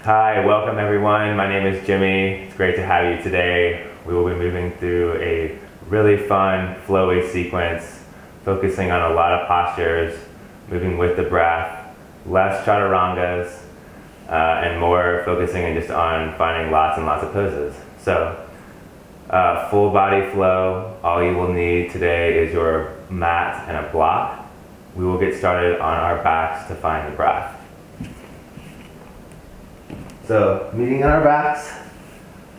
Hi, welcome everyone. My name is Jimmy. It's great to have you today. We will be moving through a really fun, flowy sequence, focusing on a lot of postures, moving with the breath, less chaturangas, and more focusing just on finding lots and lots of poses. So, full body flow. All you will need today is your mat and a block. We will get started on our backs to find the breath. So, meeting on our backs,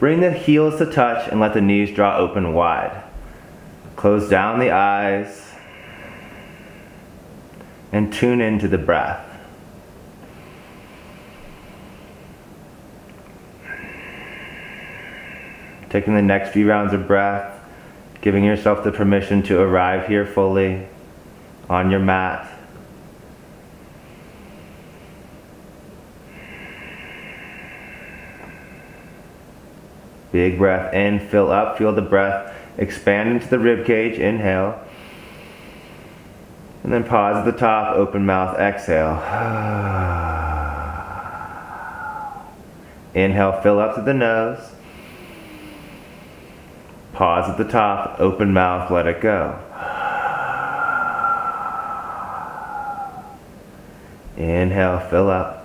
bring the heels to touch and let the knees draw open wide. Close down the eyes and tune into the breath. Taking the next few rounds of breath, giving yourself the permission to arrive here fully on your mat. Big breath in, fill up, feel the breath expand into the rib cage, inhale. And then pause at the top, open mouth, exhale. Inhale, fill up to the nose. Pause at the top, open mouth, let it go. Inhale, fill up.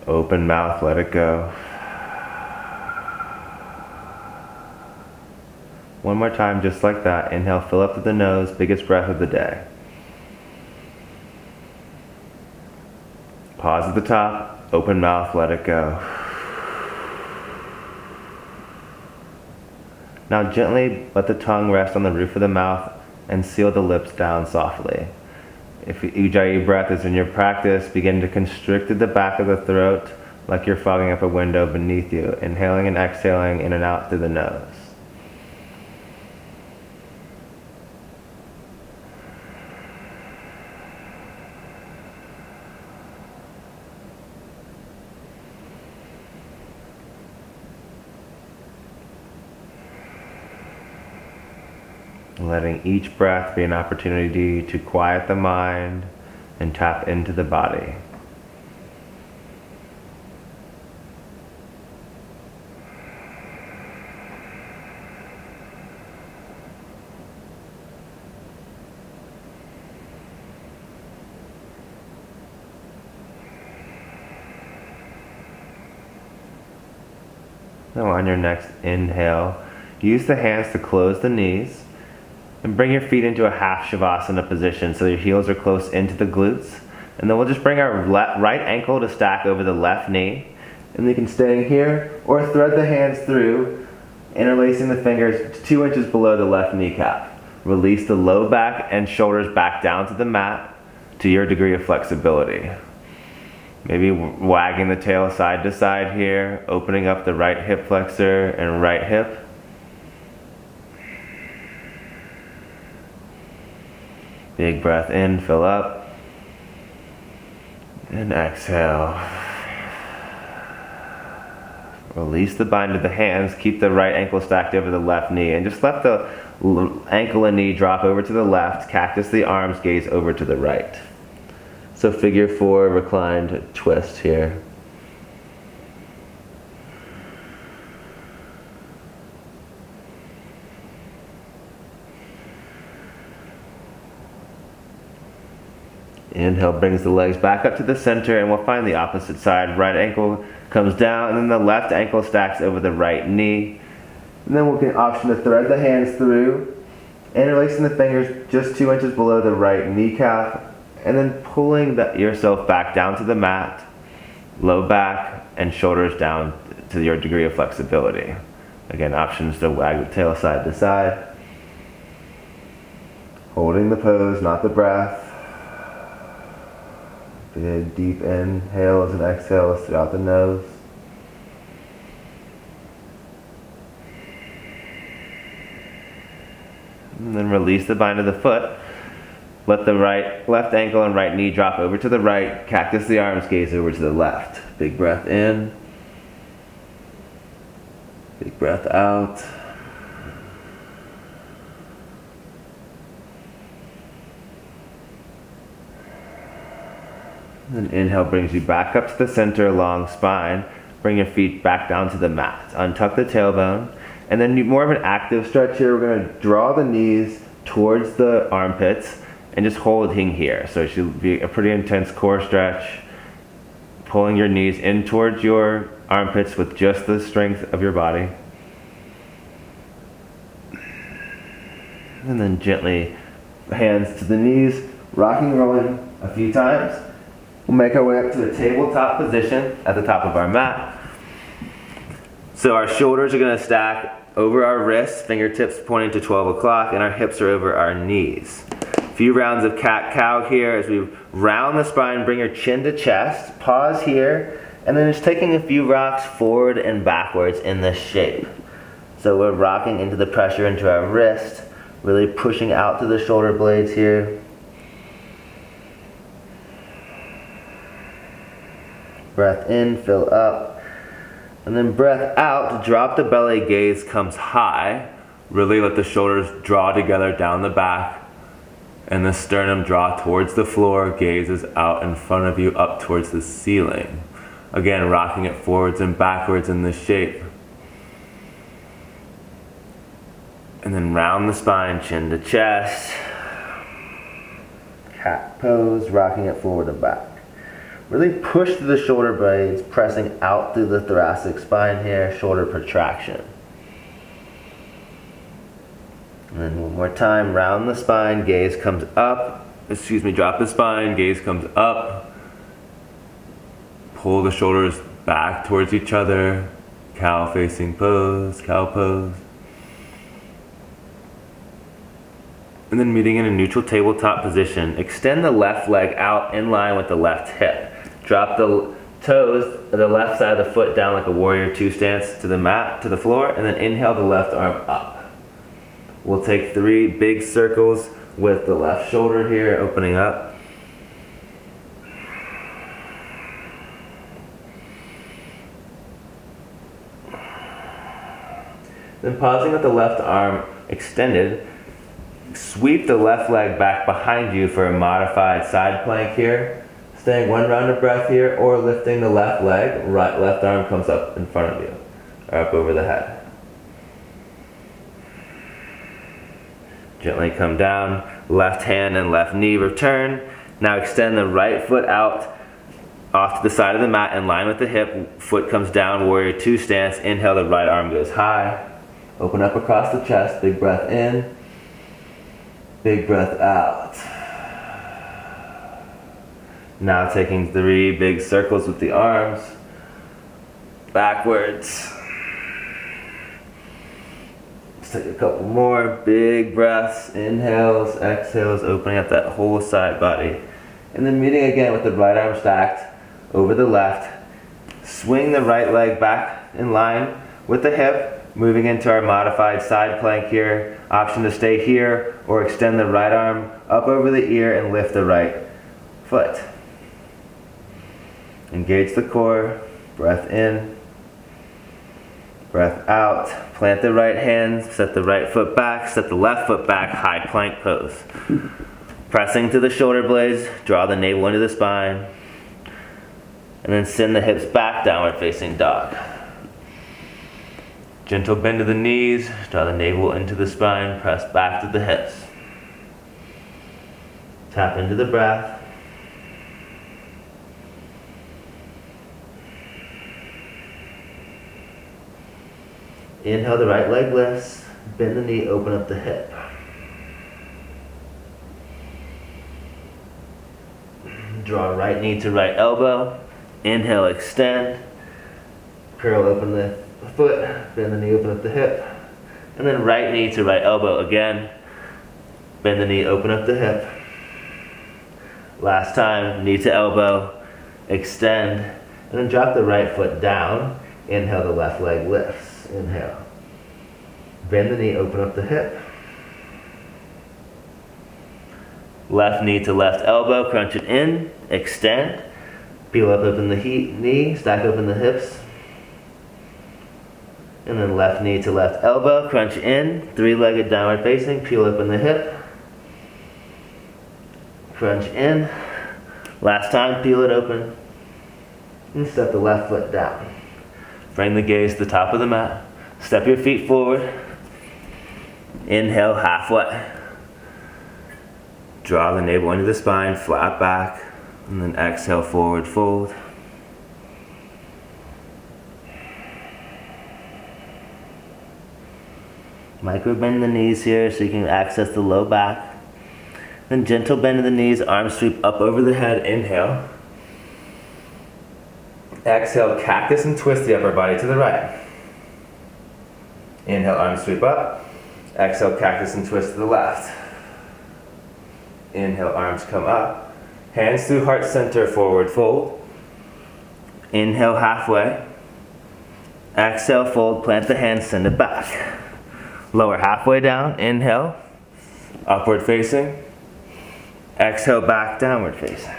Open mouth, let it go. One more time, just like that. Inhale, fill up to the nose, biggest breath of the day. Pause at the top, open mouth, let it go. Now gently let the tongue rest on the roof of the mouth and seal the lips down softly. If Ujjayi breath is in your practice, begin to constrict at the back of the throat like you're fogging up a window beneath you, inhaling and exhaling in and out through the nose. Letting each breath be an opportunity to quiet the mind and tap into the body. Now on your next inhale, use the hands to close the knees. And bring your feet into a half shavasana position so your heels are close into the glutes. And then we'll just bring our right ankle to stack over the left knee. And you can stay here or thread the hands through, interlacing the fingers 2 inches below the left kneecap. Release the low back and shoulders back down to the mat to your degree of flexibility. Maybe wagging the tail side to side here, opening up the right hip flexor and right hip. Big breath in, fill up, and exhale. Release the bind of the hands, keep the right ankle stacked over the left knee, and just let the ankle and knee drop over to the left, cactus the arms, gaze over to the right. So figure 4, reclined twist here. Inhale brings the legs back up to the center, and we'll find the opposite side. Right ankle comes down, and then the left ankle stacks over the right knee. And then we'll get an option to thread the hands through, interlacing the fingers just 2 inches below the right kneecap, and then pulling yourself back down to the mat, low back and shoulders down to your degree of flexibility. Again, options to wag the tail side to side. Holding the pose, not the breath. Big deep inhales and exhales throughout the nose. And then release the bind of the foot. Let the left ankle and right knee drop over to the right. Cactus the arms, gaze over to the left. Big breath in. Big breath out. And inhale brings you back up to the center, long spine. Bring your feet back down to the mat. Untuck the tailbone. And then more of an active stretch here. We're going to draw the knees towards the armpits and just holding here. So it should be a pretty intense core stretch. Pulling your knees in towards your armpits with just the strength of your body. And then gently, hands to the knees, rocking, rolling a few times. We'll make our way up to a tabletop position at the top of our mat. So our shoulders are going to stack over our wrists, fingertips pointing to 12 o'clock, and our hips are over our knees. A few rounds of cat-cow here as we round the spine, bring your chin to chest, pause here, and then just taking a few rocks forward and backwards in this shape. So we're rocking into the pressure into our wrist, really pushing out to the shoulder blades here. Breath in, fill up. And then breath out, drop the belly, gaze comes high. Really let the shoulders draw together down the back. And the sternum draw towards the floor, gaze is out in front of you, up towards the ceiling. Again, rocking it forwards and backwards in this shape. And then round the spine, chin to chest. Cat pose, rocking it forward and back. Really push through the shoulder blades, pressing out through the thoracic spine here, shoulder protraction. And then one more time, round the spine, gaze comes up. Drop the spine, gaze comes up. Pull the shoulders back towards each other. Cow facing pose, cow pose. And then meeting in a neutral tabletop position. Extend the left leg out in line with the left hip. Drop the toes, the left side of the foot down like a warrior two stance to the mat, to the floor, and then inhale the left arm up. We'll take 3 big circles with the left shoulder here, opening up. Then pausing with the left arm extended, sweep the left leg back behind you for a modified side plank here. Staying 1 round of breath here, or lifting the left leg, left arm comes up in front of you, or up over the head. Gently come down, left hand and left knee return. Now extend the right foot out off to the side of the mat in line with the hip. Foot comes down, warrior two stance. Inhale, the right arm goes high. Open up across the chest, big breath in, big breath out. Now taking 3 big circles with the arms, backwards. Let's take a couple more big breaths, inhales, exhales, opening up that whole side body. And then meeting again with the right arm stacked over the left. Swing the right leg back in line with the hip, moving into our modified side plank here. Option to stay here or extend the right arm up over the ear and lift the right foot. Engage the core, breath in, breath out. Plant the right hand, set the right foot back, set the left foot back, high plank pose. Pressing to the shoulder blades, draw the navel into the spine, and then send the hips back, downward facing dog. Gentle bend to the knees, draw the navel into the spine, press back to the hips. Tap into the breath. Inhale, the right leg lifts, bend the knee, open up the hip. Draw right knee to right elbow. Inhale, extend. Curl, open the foot, bend the knee, open up the hip. And then right knee to right elbow again. Bend the knee, open up the hip. Last time, knee to elbow, extend. And then drop the right foot down. Inhale, the left leg lifts. Inhale. Bend the knee, open up the hip. Left knee to left elbow, crunch it in, extend. Peel up, open the knee, stack open the hips. And then left knee to left elbow, crunch in, 3-legged downward facing, peel open the hip. Crunch in, Last time, peel it open. And step the left foot down. Bring the gaze to the top of the mat. Step your feet forward. Inhale, halfway. Draw the navel into the spine, flat back. And then exhale, forward fold. Micro bend the knees here so you can access the low back. Then gentle bend of the knees, arms sweep up over the head, inhale. Exhale, cactus and twist the upper body to the right. Inhale, arms sweep up. Exhale, cactus and twist to the left. Inhale, arms come up. Hands through heart center, forward fold. Inhale, halfway. Exhale, fold, plant the hands, send it back. Lower halfway down, inhale, upward facing. Exhale, back, downward facing.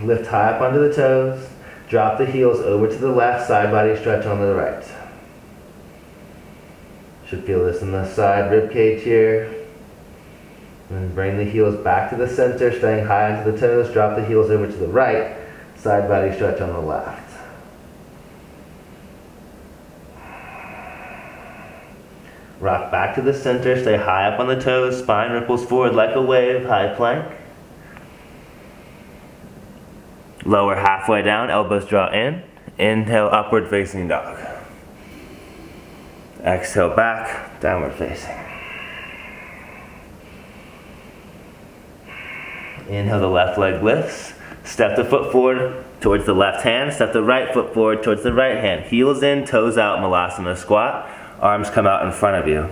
Lift high up onto the toes. Drop the heels over to the left, side body stretch on the right. Should feel this in the side rib cage here. And bring the heels back to the center, staying high onto the toes. Drop the heels over to the right, side body stretch on the left. Rock back to the center, stay high up on the toes, spine ripples forward like a wave, high plank. Lower halfway down, elbows draw in. Inhale, upward facing dog. Exhale, back, downward facing. Inhale, the left leg lifts. Step the foot forward towards the left hand. Step the right foot forward towards the right hand. Heels in, toes out, Malasana squat. Arms come out in front of you.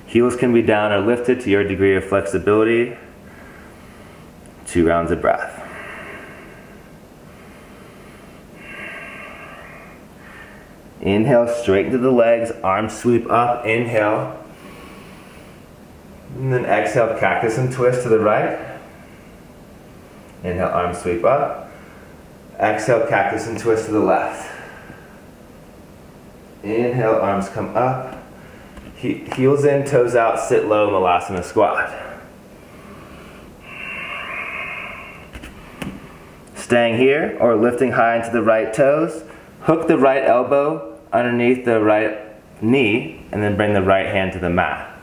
Heels can be down or lifted to your degree of flexibility. 2 rounds of breath. Inhale, straighten to the legs, arms sweep up, inhale. And then exhale, cactus and twist to the right. Inhale, arms sweep up. Exhale, cactus and twist to the left. Inhale, arms come up. Heels in, toes out, sit low, Malasana squat. Staying here or lifting high into the right toes. Hook the right elbow underneath the right knee and then bring the right hand to the mat.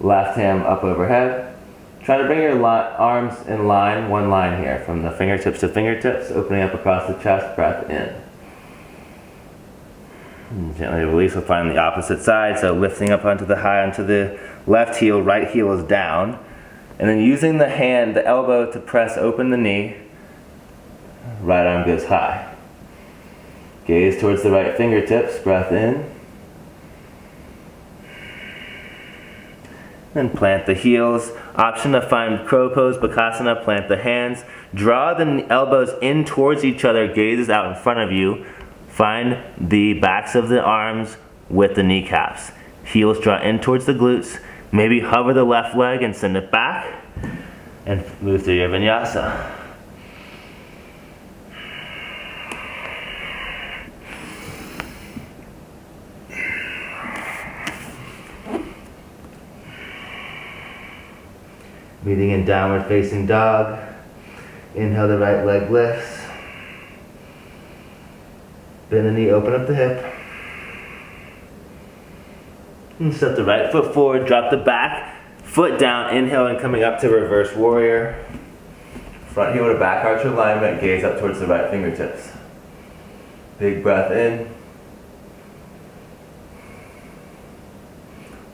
Left hand up overhead. Try to bring your arms in line, one line here, from the fingertips to fingertips, opening up across the chest, breath in. And gently release, we'll find the opposite side, so lifting up onto the left heel, right heel is down. And then using the hand, the elbow to press open the knee, right arm goes high. Gaze towards the right fingertips, breath in. And plant the heels. Option to find crow pose, Bakasana, plant the hands. Draw the elbows in towards each other, gazes out in front of you. Find the backs of the arms with the kneecaps. Heels draw in towards the glutes. Maybe hover the left leg and send it back. And move through your vinyasa. Meeting in downward facing dog. Inhale, the right leg lifts. Bend the knee, open up the hip. And step the right foot forward, drop the back foot down, inhale and coming up to reverse warrior. Front heel to back arch alignment, gaze up towards the right fingertips. Big breath in.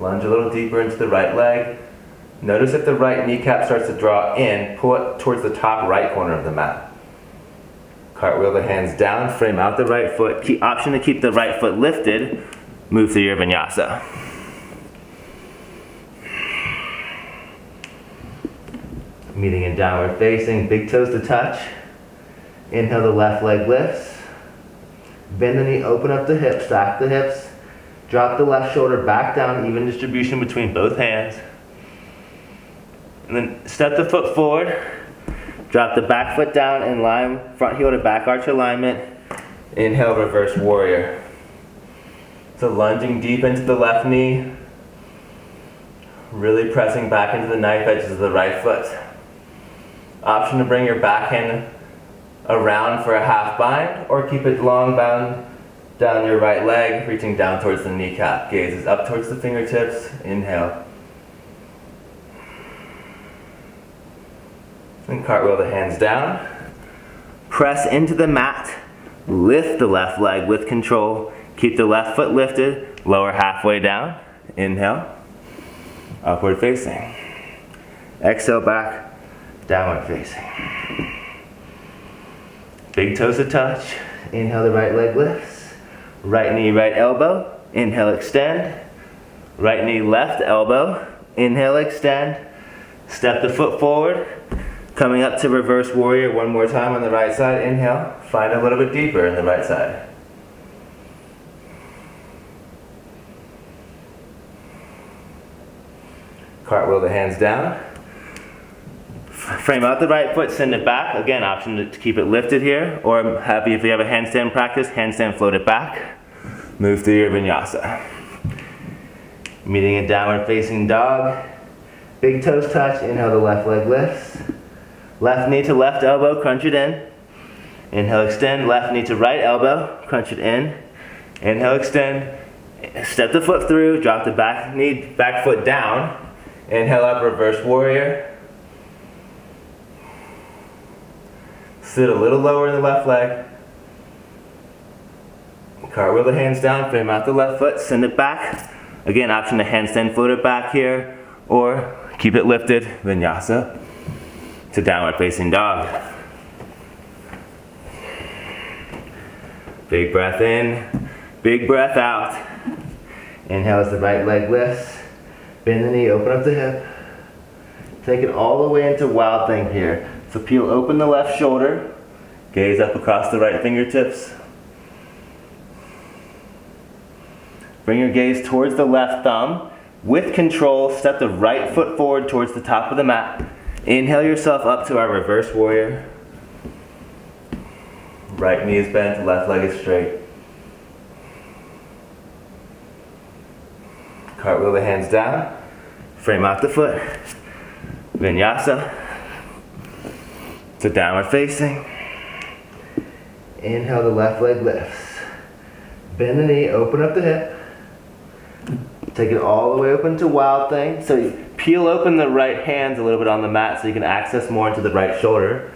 Lunge a little deeper into the right leg. Notice if the right kneecap starts to draw in, pull it towards the top right corner of the mat. Cartwheel the hands down, frame out the right foot. Option to keep the right foot lifted. Move through your vinyasa. Meeting in downward facing, big toes to touch. Inhale, the left leg lifts. Bend the knee, open up the hips, stack the hips. Drop the left shoulder back down, even distribution between both hands. And then step the foot forward. Drop the back foot down in line, front heel to back arch alignment. Inhale, reverse warrior. So lunging deep into the left knee. Really pressing back into the knife edges of the right foot. Option to bring your backhand around for a half bind, or keep it long bound down your right leg, reaching down towards the kneecap. Gaze is up towards the fingertips. Inhale. And cartwheel the hands down. Press into the mat. Lift the left leg with control. Keep the left foot lifted. Lower halfway down. Inhale. Upward facing. Exhale back. Downward facing. Big toes to touch. Inhale, the right leg lifts. Right knee, right elbow. Inhale, extend. Right knee, left elbow. Inhale, extend. Step the foot forward. Coming up to reverse warrior one more time on the right side. Inhale. Find a little bit deeper in the right side. Cartwheel the hands down. Frame out the right foot, send it back. Again, option to keep it lifted here, or if you have a handstand practice, handstand float it back. Move through your vinyasa. Meeting a downward facing dog. Big toes touch, inhale, the left leg lifts. Left knee to left elbow, crunch it in. Inhale, extend, left knee to right elbow, crunch it in. Inhale, extend, step the foot through, drop the back foot down. Inhale up, reverse warrior. Sit a little lower in the left leg. Cartwheel the hands down, frame out the left foot, send it back. Again, option to handstand float it back here, or keep it lifted, vinyasa, to downward facing dog. Big breath in, big breath out. Inhale as the right leg lifts. Bend the knee, open up the hip. Take it all the way into wild thing here. So peel open the left shoulder. Gaze up across the right fingertips. Bring your gaze towards the left thumb. With control, step the right foot forward towards the top of the mat. Inhale yourself up to our reverse warrior. Right knee is bent, left leg is straight. Cartwheel the hands down. Frame out the foot. Vinyasa. To downward facing. Inhale, the left leg lifts. Bend the knee, open up the hip. Take it all the way open to wild thing. So you peel open the right hands a little bit on the mat so you can access more into the right shoulder.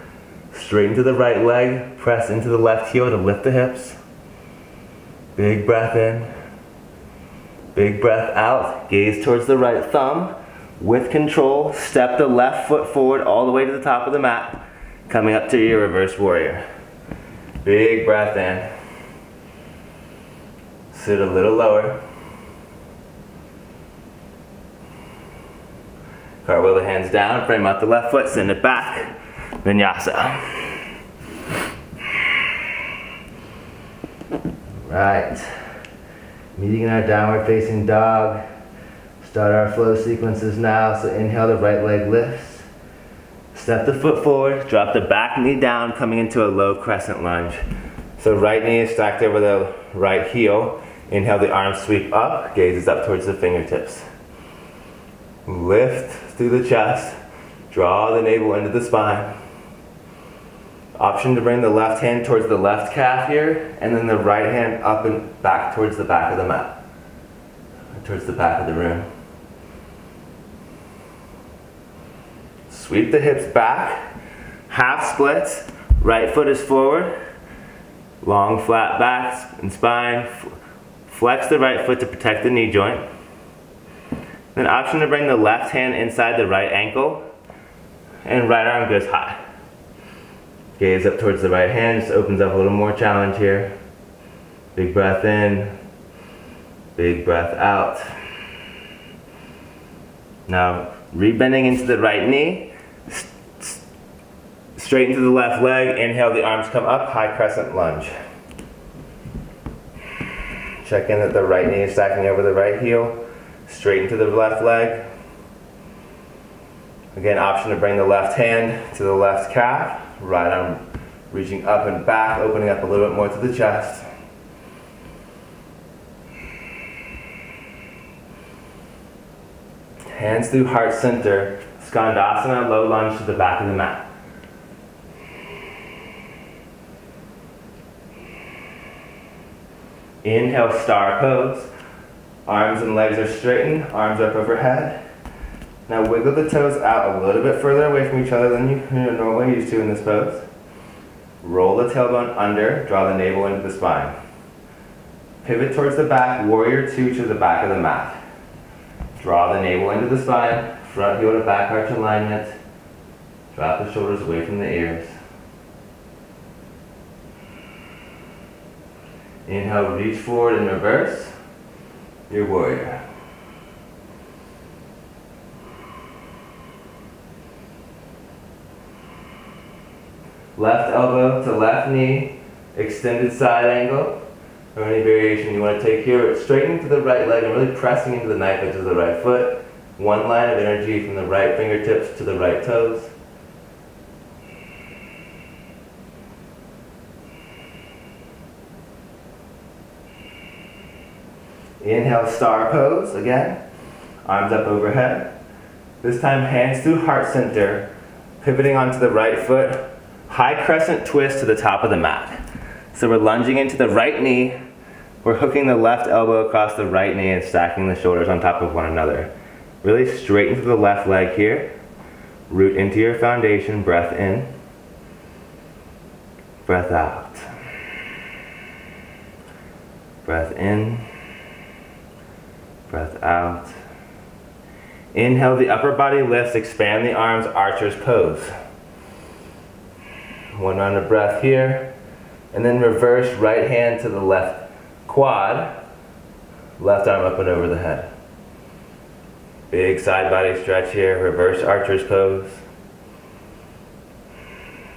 Straighten to the right leg. Press into the left heel to lift the hips. Big breath in. Big breath out. Gaze towards the right thumb. With control, step the left foot forward all the way to the top of the mat. Coming up to your reverse warrior. Big breath in. Sit a little lower. Cartwheel the hands down, frame out the left foot, send it back. Vinyasa. Right. Meeting in our downward facing dog. Start our flow sequences now. So inhale, the right leg lifts. Step the foot forward, drop the back knee down, coming into a low crescent lunge. So right knee is stacked over the right heel. Inhale, the arms sweep up, gaze is up towards the fingertips. Lift through the chest, draw the navel into the spine. Option to bring the left hand towards the left calf here, and then the right hand up and back towards the back of the mat, towards the back of the room. Sweep the hips back, half splits, right foot is forward, long flat back and spine, flex the right foot to protect the knee joint. Then option to bring the left hand inside the right ankle, and right arm goes high. Gaze up towards the right hand, just opens up a little more challenge here. Big breath in, big breath out. Now, rebending into the right knee, straighten to the left leg, inhale, the arms come up, high crescent lunge. Check in that the right knee is stacking over the right heel, straighten to the left leg. Again, option to bring the left hand to the left calf, right arm reaching up and back, opening up a little bit more to the chest. Hands through heart center. Skandasana, low lunge to the back of the mat. Inhale, star pose. Arms and legs are straightened, arms up overhead. Now wiggle the toes out a little bit further away from each other than you're normally used to in this pose. Roll the tailbone under, draw the navel into the spine. Pivot towards the back, warrior two to the back of the mat. Draw the navel into the spine, front heel to back arch alignment. Drop the shoulders away from the ears. Inhale, reach forward and reverse. Your warrior. Left elbow to left knee, extended side angle, or any variation you want to take here. Straightening to the right leg and really pressing into the knife edge of the right foot. One line of energy from the right fingertips to the right toes. Inhale, star pose again. Arms up overhead. This time hands through heart center, pivoting onto the right foot. High crescent twist to the top of the mat. So we're lunging into the right knee. We're hooking the left elbow across the right knee and stacking the shoulders on top of one another. Really straighten through the left leg here. Root into your foundation. Breath in. Breath out. Breath in. Breath out. Inhale, the upper body lifts, expand the arms, archer's pose. One round of breath here. And then reverse right hand to the left quad. Left arm up and over the head. Big side body stretch here, reverse archer's pose.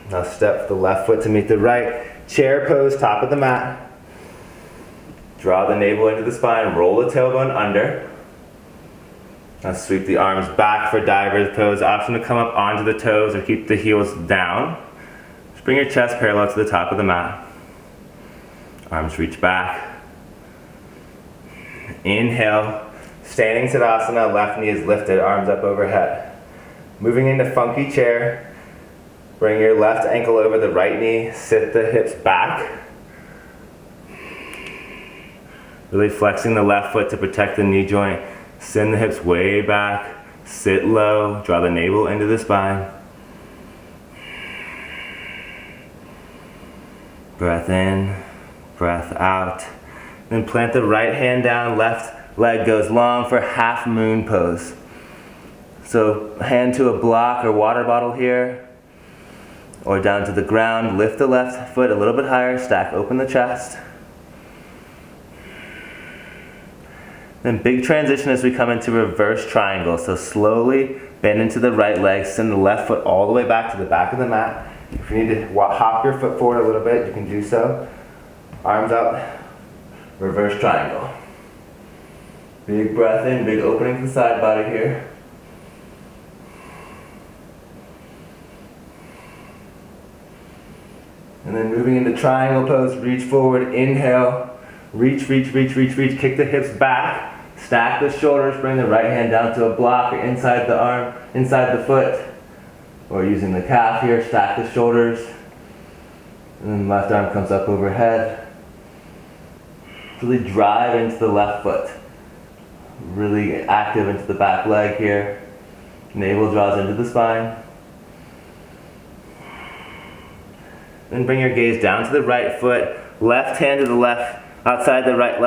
Now step the left foot to meet the right. Chair pose, top of the mat. Draw the navel into the spine, roll the tailbone under. Now sweep the arms back for diver's pose. Option to come up onto the toes or keep the heels down. Just bring your chest parallel to the top of the mat. Arms reach back. Inhale, standing Tadasana, left knee is lifted, arms up overhead. Moving into funky chair. Bring your left ankle over the right knee, sit the hips back. Really flexing the left foot to protect the knee joint. Send the hips way back. Sit low. Draw the navel into the spine. Breath in. Breath out. Then plant the right hand down. Left leg goes long for half moon pose. So hand to a block or water bottle here. Or down to the ground. Lift the left foot a little bit higher. Stack open the chest. Then big transition as we come into reverse triangle. So slowly bend into the right leg, send the left foot all the way back to the back of the mat. If you need to hop your foot forward a little bit, you can do so. Arms up, reverse triangle. Big breath in, big opening to the side body here. And then moving into triangle pose, reach forward, inhale, reach, reach, reach, reach, reach, kick the hips back. Stack the shoulders, bring the right hand down to a block or inside the arm, inside the foot. Or using the calf here, stack the shoulders. And then left arm comes up overhead. Really drive into the left foot. Really active into the back leg here. Navel draws into the spine. Then bring your gaze down to the right foot. Left hand to the left, outside the right,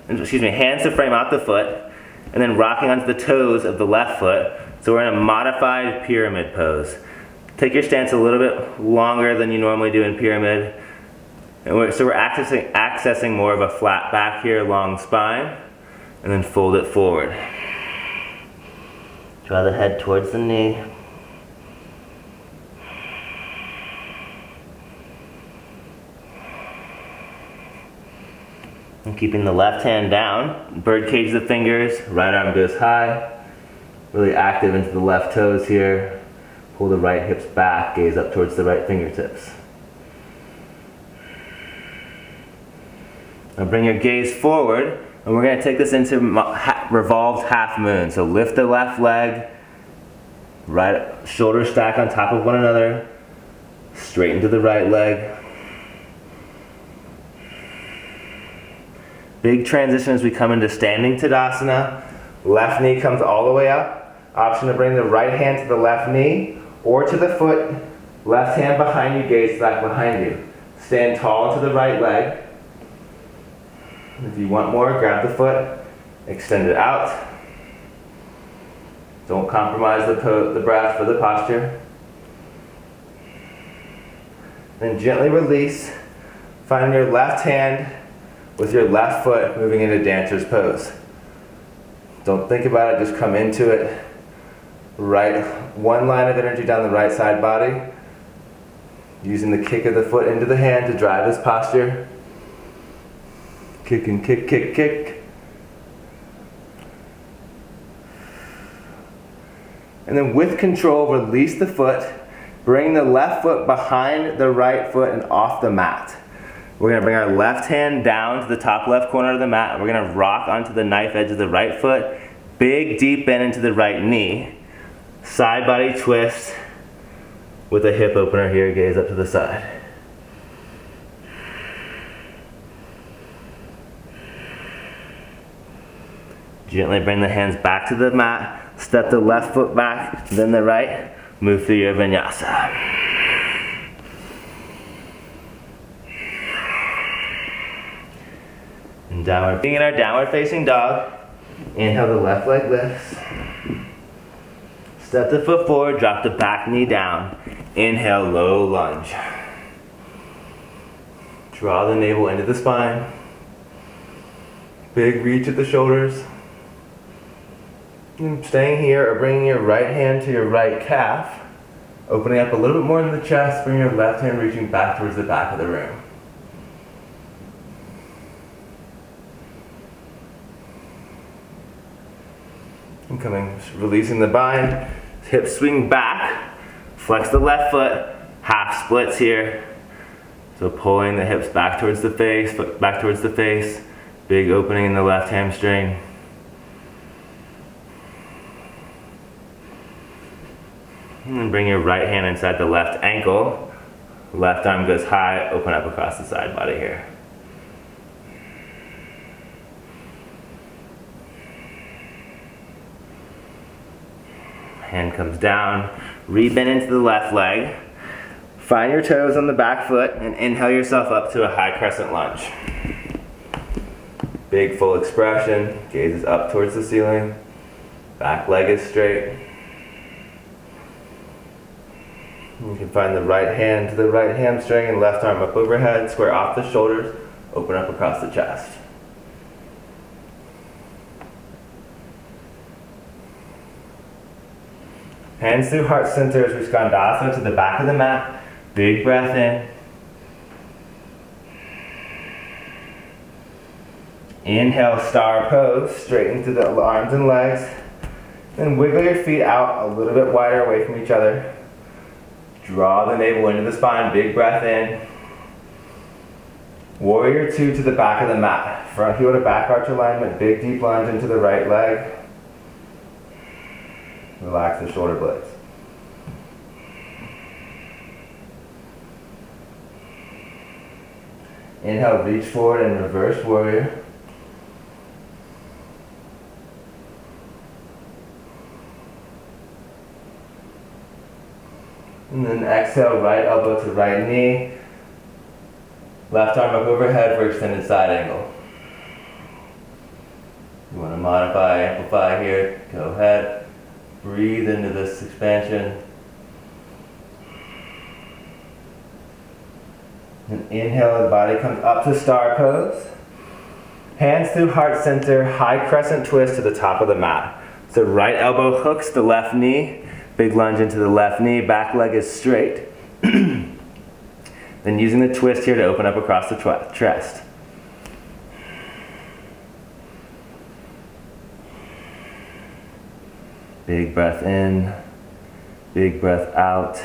hands to frame out the foot, and then rocking onto the toes of the left foot. So we're in a modified pyramid pose. Take your stance a little bit longer than you normally do in pyramid. So we're accessing more of a flat back here, long spine, and then fold it forward. Draw the head towards the knee. And keeping the left hand down, birdcage the fingers, right arm goes high. Really active into the left toes here. Pull the right hips back, gaze up towards the right fingertips. Now bring your gaze forward, and we're going to take this into revolved half moon. So lift the left leg, right shoulder stack on top of one another, straighten to the right leg. Big transition as we come into standing Tadasana. Left knee comes all the way up. Option to bring the right hand to the left knee or to the foot. Left hand behind you, gaze back behind you. Stand tall into the right leg. If you want more, grab the foot, extend it out. Don't compromise the breath for the posture. Then gently release. Find your left hand with your left foot moving into dancer's pose. Don't think about it, just come into it. Right, one line of energy down the right side body. Using the kick of the foot into the hand to drive this posture. Kick and kick, kick, kick. And then with control, release the foot. Bring the left foot behind the right foot and off the mat. We're going to bring our left hand down to the top left corner of the mat. We're going to rock onto the knife edge of the right foot. Big deep bend into the right knee. Side body twist with a hip opener here. Gaze up to the side. Gently bring the hands back to the mat. Step the left foot back, then the right. Move through your vinyasa. Downward. Being in our downward facing dog, inhale, the left leg lifts. Step the foot forward, drop the back knee down. Inhale, low lunge. Draw the navel into the spine. Big reach at the shoulders. And staying here or bringing your right hand to your right calf. Opening up a little bit more in the chest, bring your left hand reaching back towards the back of the room. And coming, releasing the bind, hips swing back, flex the left foot, half splits here. So pulling the hips back towards the face, foot back towards the face, big opening in the left hamstring. And then bring your right hand inside the left ankle. Left arm goes high, open up across the side body here. Hand comes down, re-bend into the left leg. Find your toes on the back foot and inhale yourself up to a high crescent lunge. Big full expression, gaze is up towards the ceiling. Back leg is straight. You can find the right hand to the right hamstring and left arm up overhead, square off the shoulders, open up across the chest. Hands through heart center as we skandasana to the back of the mat. Big breath in. Inhale, star pose, straighten through the arms and legs. Then wiggle your feet out a little bit wider away from each other. Draw the navel into the spine, big breath in. Warrior two to the back of the mat. Front heel to back arch alignment, big deep lunge into the right leg. Relax the shoulder blades. Inhale, reach forward and reverse warrior. And then exhale, right elbow to right knee. Left arm up overhead for extended side angle. You want to modify, amplify here, go ahead. Breathe into this expansion. And inhale, the body comes up to star pose. Hands through heart center, high crescent twist to the top of the mat. So right elbow hooks the left knee, big lunge into the left knee, back leg is straight. Then using the twist here to open up across the chest. Big breath in, big breath out.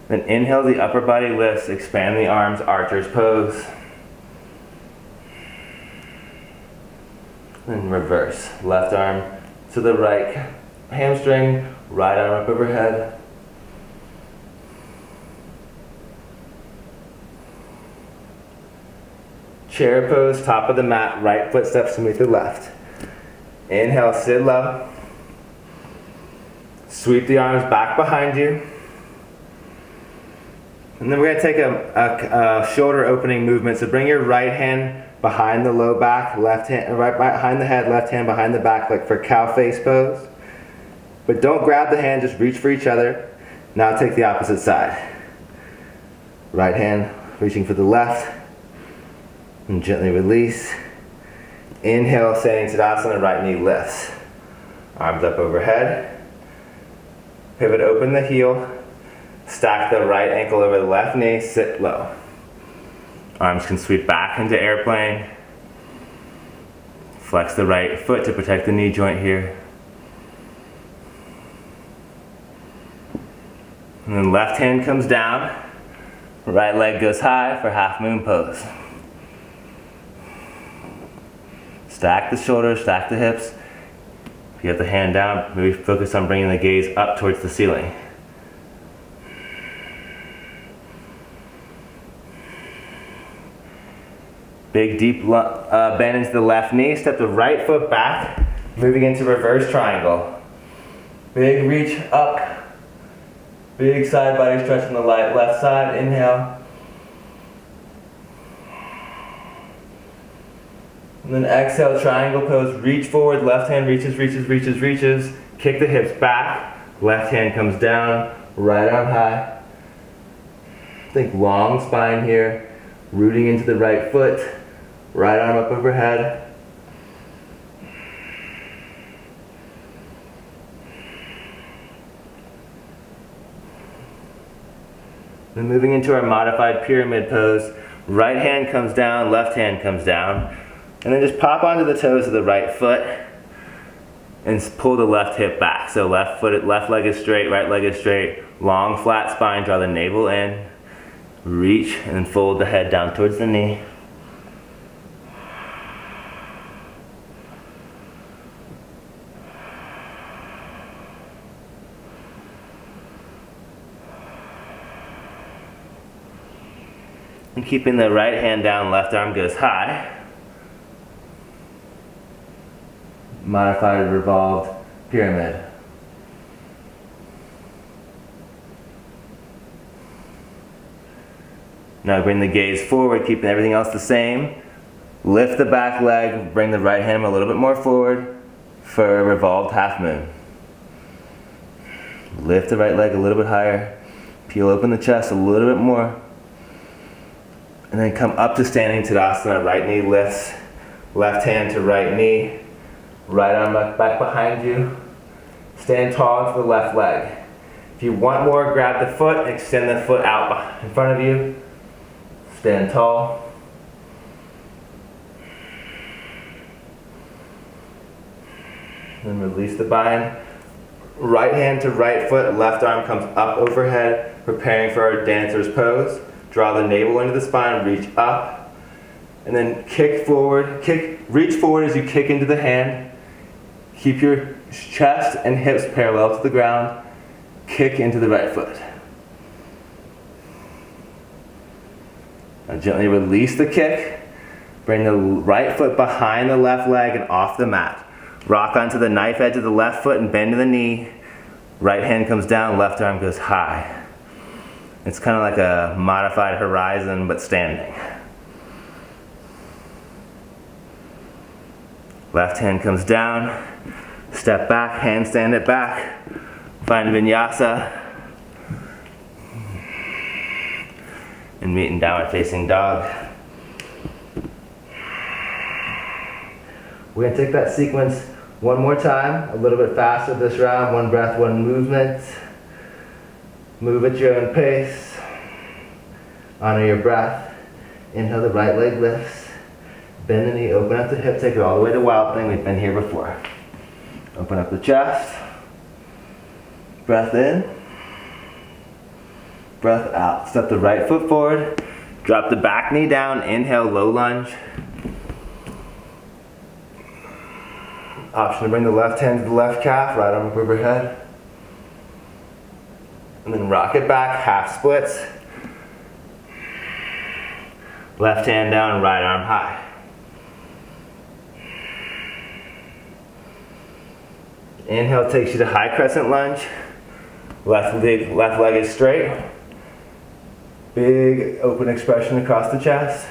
Then inhale, the upper body lifts, expand the arms, archer's pose. Then reverse. Left arm to the right hamstring, right arm up overhead. Chair pose, top of the mat, right foot steps to meet the left. Inhale, sit low. Sweep the arms back behind you. And then we're going to take a shoulder opening movement. So bring your right hand behind the low back, left hand right behind the head, left hand behind the back, like for cow face pose. But don't grab the hand, just reach for each other. Now take the opposite side. Right hand reaching for the left. And gently release. Inhale, standing Tadasana, right knee lifts. Arms up overhead. Pivot, open the heel. Stack the right ankle over the left knee, sit low. Arms can sweep back into airplane. Flex the right foot to protect the knee joint here. And then left hand comes down. Right leg goes high for half moon pose. Stack the shoulders, stack the hips. If you have the hand down, maybe focus on bringing the gaze up towards the ceiling. Big deep bend into the left knee, step the right foot back, moving into reverse triangle. Big reach up, big side body stretch on the left side, inhale. And then exhale, triangle pose, reach forward, left hand reaches, reaches, reaches, reaches. Kick the hips back, left hand comes down, right arm high. Think long spine here, rooting into the right foot, right arm up overhead. Then moving into our modified pyramid pose, right hand comes down, left hand comes down. And then just pop onto the toes of the right foot and pull the left hip back. So left leg is straight, right leg is straight. Long flat spine, draw the navel in. Reach and then fold the head down towards the knee. And keeping the right hand down, left arm goes high. Modified revolved pyramid. Now bring the gaze forward, keeping everything else the same. Lift the back leg, bring the right hand a little bit more forward for a revolved half moon. Lift the right leg a little bit higher. Peel open the chest a little bit more. And then come up to standing Tadasana, right knee lifts, left hand to right knee. Right arm back behind you. Stand tall into the left leg. If you want more, grab the foot and extend the foot out in front of you. Stand tall. Then release the bind. Right hand to right foot, left arm comes up overhead, preparing for our dancer's pose. Draw the navel into the spine, reach up. And then kick forward, reach forward as you kick into the hand. Keep your chest and hips parallel to the ground. Kick into the right foot. Now gently release the kick. Bring the right foot behind the left leg and off the mat. Rock onto the knife edge of the left foot and bend to the knee. Right hand comes down, left arm goes high. It's kind of like a modified horizon, but standing. Left hand comes down. Step back, handstand it back. Find Vinyasa. And meet in downward facing dog. We're going to take that sequence one more time, a little bit faster this round. One breath, one movement. Move at your own pace. Honor your breath. Inhale, the right leg lifts. Bend the knee, open up the hip, take it all the way to Wild Thing. We've been here before. Open up the chest. Breath in. Breath out. Step the right foot forward. Drop the back knee down. Inhale, low lunge. Option to bring the left hand to the left calf, right arm up overhead. And then rock it back, half splits. Left hand down, right arm high. Inhale takes you to high crescent lunge. Left leg is straight. Big open expression across the chest.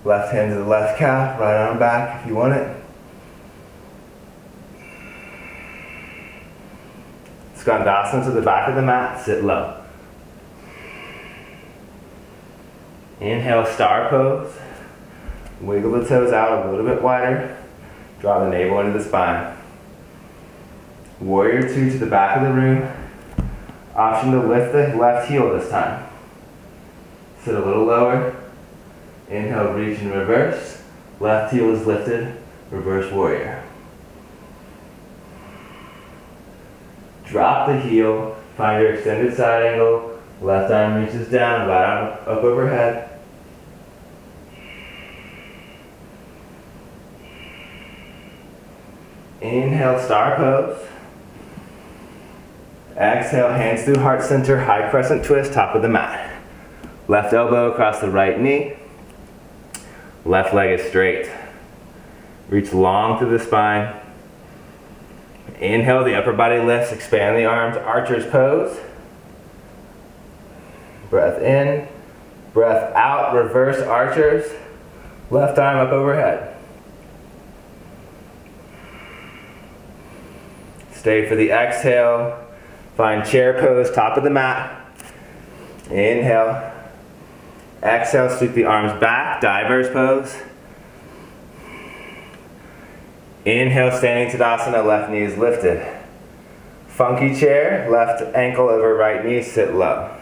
Left hand to the left calf, right arm back if you want it. Skandasana to the back of the mat, sit low. Inhale, star pose. Wiggle the toes out a little bit wider. Draw the navel into the spine. Warrior 2 to the back of the room. Option to lift the left heel this time. Sit a little lower. Inhale, reach and reverse. Left heel is lifted. Reverse warrior. Drop the heel. Find your extended side angle. Left arm reaches down. Right arm up overhead. Inhale, star pose. Exhale, hands through heart center, high crescent twist, top of the mat. Left elbow across the right knee. Left leg is straight. Reach long through the spine. Inhale, the upper body lifts, expand the arms, archer's pose. Breath in, breath out, reverse archers. Left arm up overhead. Stay for the exhale. Find chair pose, top of the mat. Inhale. Exhale, sweep the arms back, diver's pose. Inhale, standing Tadasana, left knee is lifted. Funky chair, left ankle over right knee, sit low.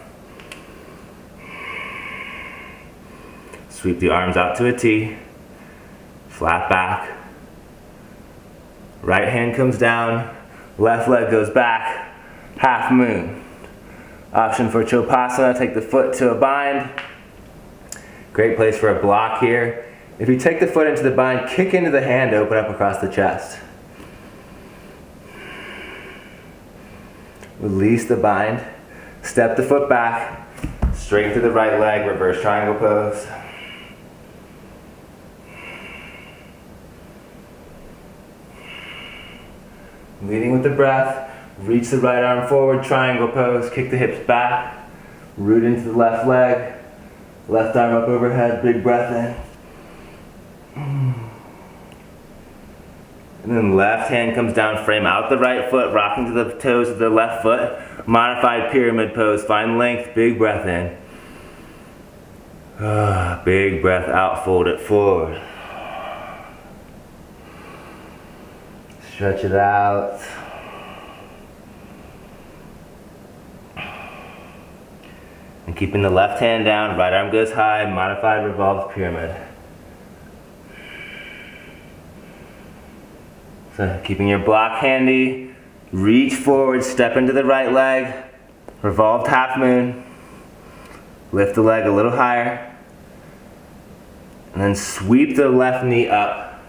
Sweep the arms out to a T. Flat back. Right hand comes down, left leg goes back. Half moon. Option for Chopasana, take the foot to a bind. Great place for a block here. If you take the foot into the bind, kick into the hand to open up across the chest. Release the bind. Step the foot back. Straight to the right leg, reverse triangle pose. Leading with the breath. Reach the right arm forward, triangle pose, kick the hips back, root into the left leg, left arm up overhead, big breath in. And then left hand comes down, frame out the right foot, rocking to the toes of the left foot, modified pyramid pose, find length, big breath in. Big breath out, fold it forward. Stretch it out. And keeping the left hand down, right arm goes high, modified revolved pyramid. So keeping your block handy, reach forward, step into the right leg, revolved half moon, lift the leg a little higher, and then sweep the left knee up.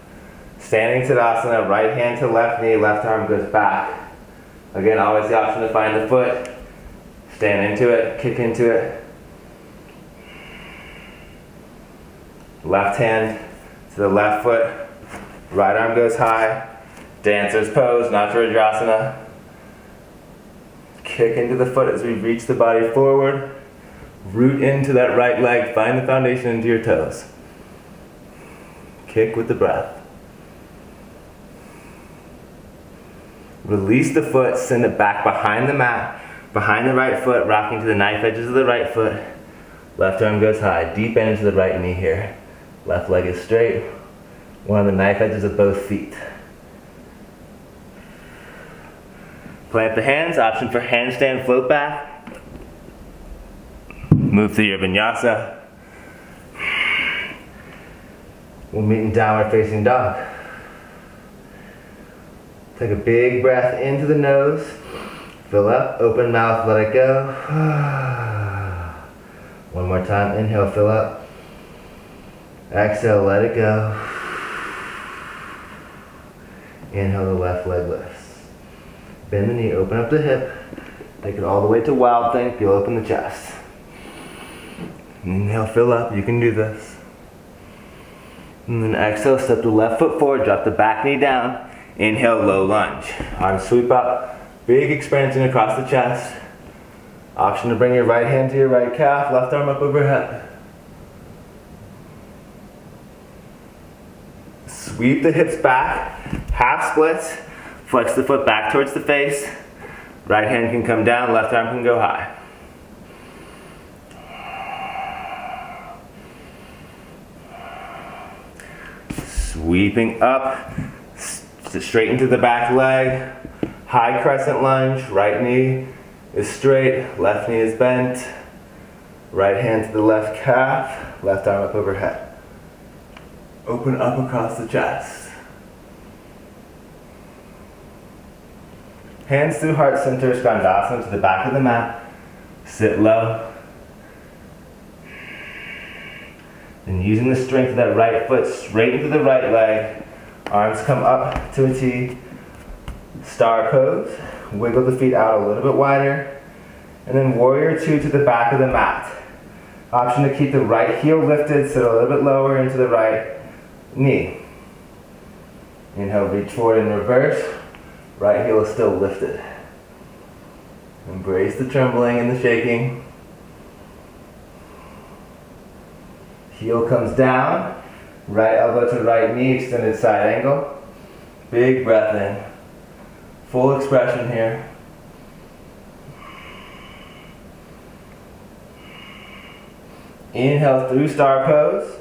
Standing Tadasana, right hand to left knee, left arm goes back. Again, always the option to find the foot. Stand into it, kick into it. Left hand to the left foot. Right arm goes high. Dancer's pose, Natarajasana. Kick into the foot as we reach the body forward. Root into that right leg. Find the foundation into your toes. Kick with the breath. Release the foot, send it back behind the mat. Behind the right foot, rocking to the knife edges of the right foot. Left arm goes high, deep end into the right knee here. Left leg is straight. One of the knife edges of both feet. Plant the hands, option for handstand float back. Move through your vinyasa. We'll meet in downward facing dog. Take a big breath into the nose. Fill up, open mouth, let it go. One more time, inhale, fill up. Exhale, let it go. Inhale, the left leg lifts. Bend the knee, open up the hip. Take it all the way to wild thing. Feel open the chest. Inhale, fill up. You can do this. And then exhale, step the left foot forward, drop the back knee down. Inhale, low lunge. Arms sweep up. Big expansion across the chest. Option to bring your right hand to your right calf, left arm up overhead. Sweep the hips back, half splits. Flex the foot back towards the face. Right hand can come down, left arm can go high. Sweeping up, straight into the back leg. High crescent lunge, right knee is straight, left knee is bent. Right hand to the left calf, left arm up overhead. Open up across the chest. Hands through heart center, skandasana to the back of the mat. Sit low. And using the strength of that right foot straight into the right leg. Arms come up to a T. Star pose. Wiggle the feet out a little bit wider. And then warrior two to the back of the mat. Option to keep the right heel lifted, sit a little bit lower into the right knee. Inhale, reach forward in reverse. Right heel is still lifted. Embrace the trembling and the shaking. Heel comes down. Right elbow to right knee, extended side angle. Big breath in. Full expression here. Inhale through star pose.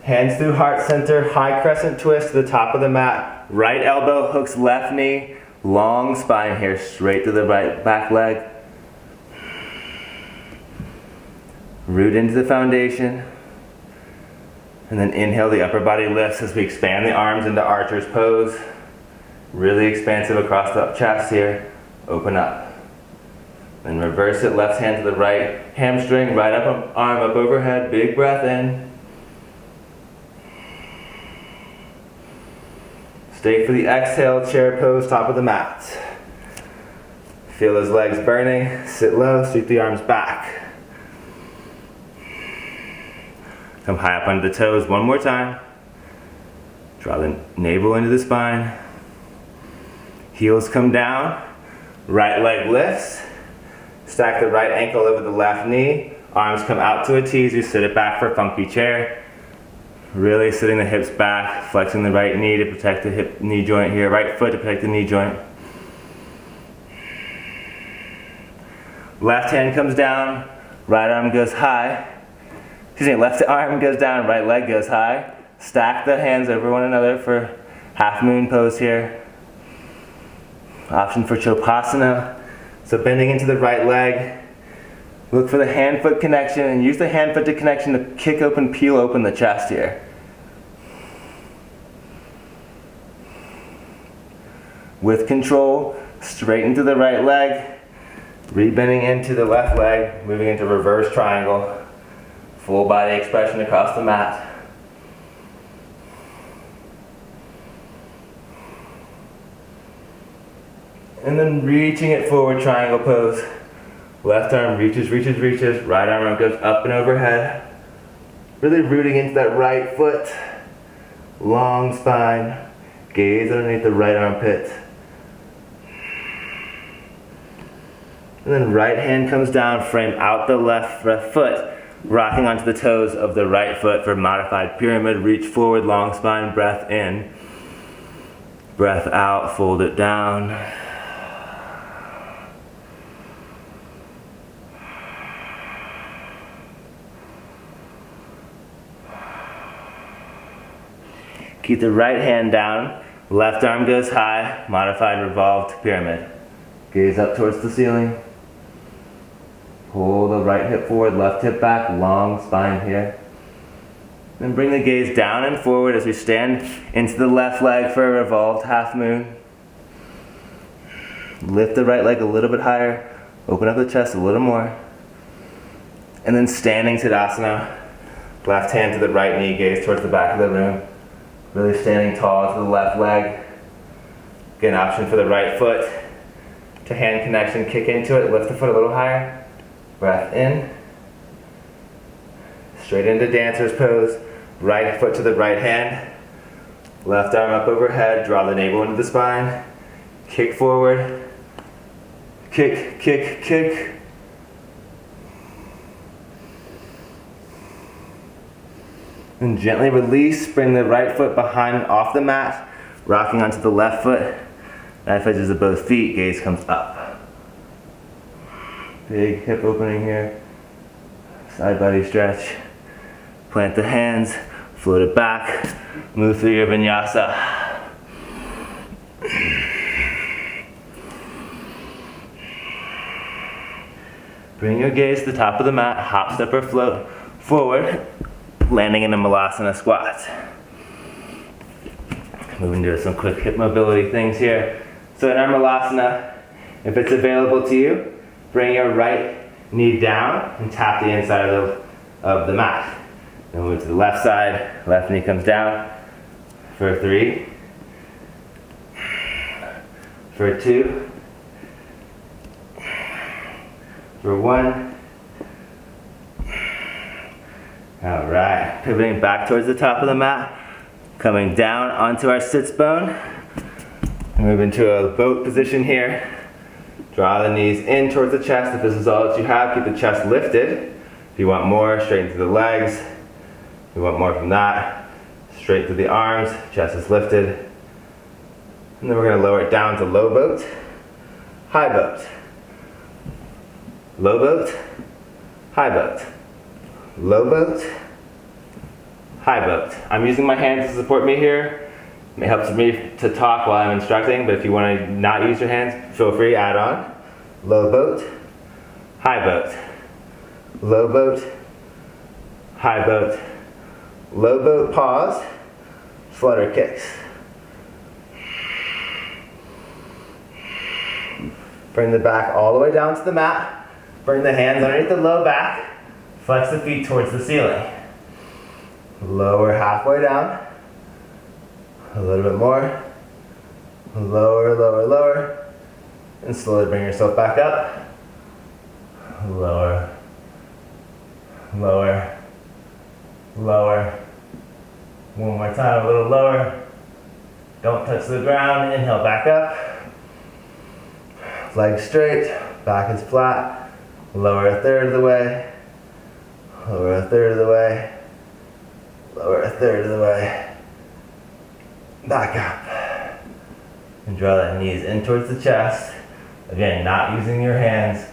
Hands through heart center, high crescent twist to the top of the mat. Right elbow hooks left knee, long spine here, straight to the right back leg. Root into the foundation. And then inhale, the upper body lifts as we expand the arms into archer's pose. Really expansive across the chest here. Open up. Then reverse it, left hand to the right hamstring, right arm up overhead, big breath in. Stay for the exhale, chair pose, top of the mat. Feel those legs burning, sit low, sweep the arms back. Come high up under the toes one more time. Draw the navel into the spine. Heels come down, right leg lifts. Stack the right ankle over the left knee. Arms come out to a T as you sit it back for a funky chair. Really sitting the hips back, flexing the right knee to protect the hip knee joint here. Right foot to protect the knee joint. Left hand comes down, right arm goes high. Left arm goes down, right leg goes high. Stack the hands over one another for half moon pose here. Option for chopasana. So bending into the right leg. Look for the hand-foot connection and use the hand-foot connection to kick open, peel open the chest here. With control, straight into the right leg. Rebending into the left leg, moving into reverse triangle. Full body expression across the mat. And then reaching it forward, triangle pose. Left arm reaches, reaches, reaches. Right arm goes up and overhead. Really rooting into that right foot. Long spine. Gaze underneath the right armpit. And then right hand comes down, frame out the left foot. Rocking onto the toes of the right foot for modified pyramid. Reach forward, long spine, breath in. Breath out, fold it down. Keep the right hand down, left arm goes high, modified revolved pyramid. Gaze up towards the ceiling. Pull the right hip forward, left hip back, long spine here. Then bring the gaze down and forward as we stand into the left leg for a revolved half moon. Lift the right leg a little bit higher, open up the chest a little more. And then standing Tadasana, left hand to the right knee, gaze towards the back of the room. Really standing tall to the left leg. Get an option for the right foot. To hand connection, kick into it, lift the foot a little higher. Breath in. Straight into dancer's pose. Right foot to the right hand. Left arm up overhead, draw the navel into the spine. Kick forward. Kick, kick, kick. And gently release, bring the right foot behind and off the mat, rocking onto the left foot. Knife edges of both feet, gaze comes up. Big hip opening here. Side body stretch. Plant the hands, float it back, move through your vinyasa. Bring your gaze to the top of the mat, hop, step, or float forward, landing in a malasana squat. Moving to some quick hip mobility things here. So in our malasana, if it's available to you, bring your right knee down and tap the inside of the mat. Then move to the left side, left knee comes down for 3, for 2, for 1. All right, pivoting back towards the top of the mat, coming down onto our sits bone. Move into a boat position here. Draw the knees in towards the chest. If this is all that you have, keep the chest lifted. If you want more, straighten through the legs. If you want more from that, straight through the arms, chest is lifted. And then we're going to lower it down to low boat, high boat. Low boat, high boat. Low boat, high boat. I'm using my hands to support me here. It helps me to talk while I'm instructing, but if you want to not use your hands, feel free, add on. Low boat, high boat. Low boat, high boat. Low boat, pause, flutter kicks. Bring the back all the way down to the mat. Bring the hands underneath the low back. Flex the feet towards the ceiling. Lower halfway down. A little bit more. Lower, lower, lower. And slowly bring yourself back up. Lower, lower, lower. One more time, a little lower. Don't touch the ground. Inhale, back up. Legs straight, back is flat. Lower a third of the way. Lower a third of the way. Lower a third of the way. Back up. And draw the knees in towards the chest. Again, not using your hands.